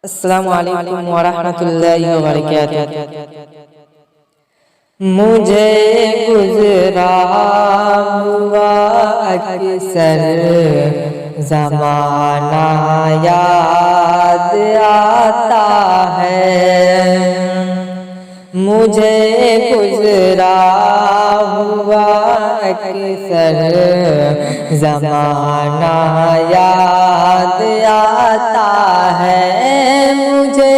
السلام علیکم ورحمۃ اللہ وبرکاتہ۔ مجھے گزرا ہوا اکثر زمانہ یاد آتا ہے، مجھے گزرا ہوا اکثر زمانہ یاد آتا ہے، مجھے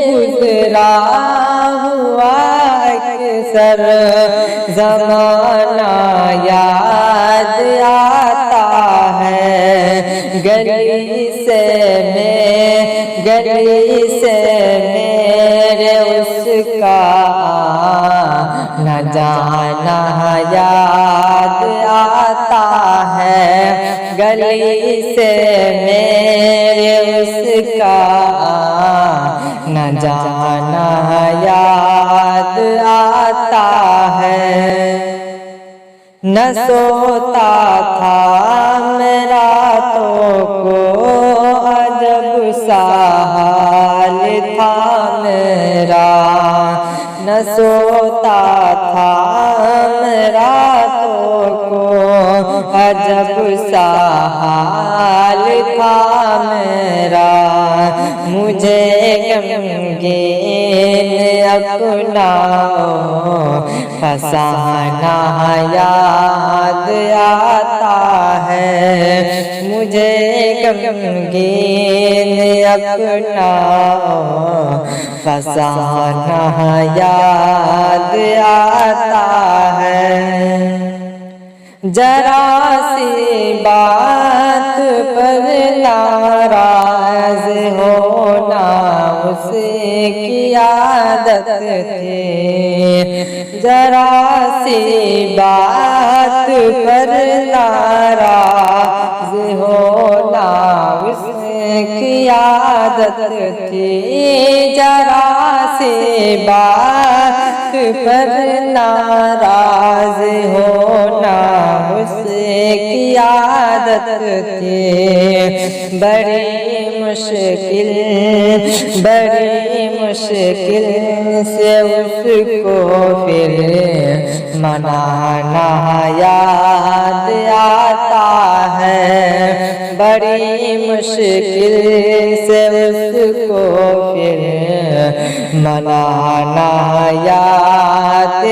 گزرا ہوا اکثر زمانہ یاد آتا ہے، گلی سے میرے اس کا نہ جانا یاد آتا ہے، گلی سے میرے اس کا نہ جانا یاد آتا ہے۔ نہ سوتا تھا میں راتوں کو، عجب سا حال تھا میرا، نہ سوتا تھا میں راتوں کو، عجب سا حال تھا میرا، مجھے غمگین اپنا فسانہ یاد آتا ہے، مجھے غمگین اپنا فسانہ یاد آتا ہے۔ ذرا سی بات پر ناراض ہونا اس کی عادت تھی، ذرا سی بات پر ناراض ہونا اس کی عادت تھی، ذرا سی بات پر ناراض ہونا اس کی عادت تھی، بڑی مشکل سے اس کو پھر منانا یاد آتا ہے، بڑی مشکل سے اس کو پھر منانا یاد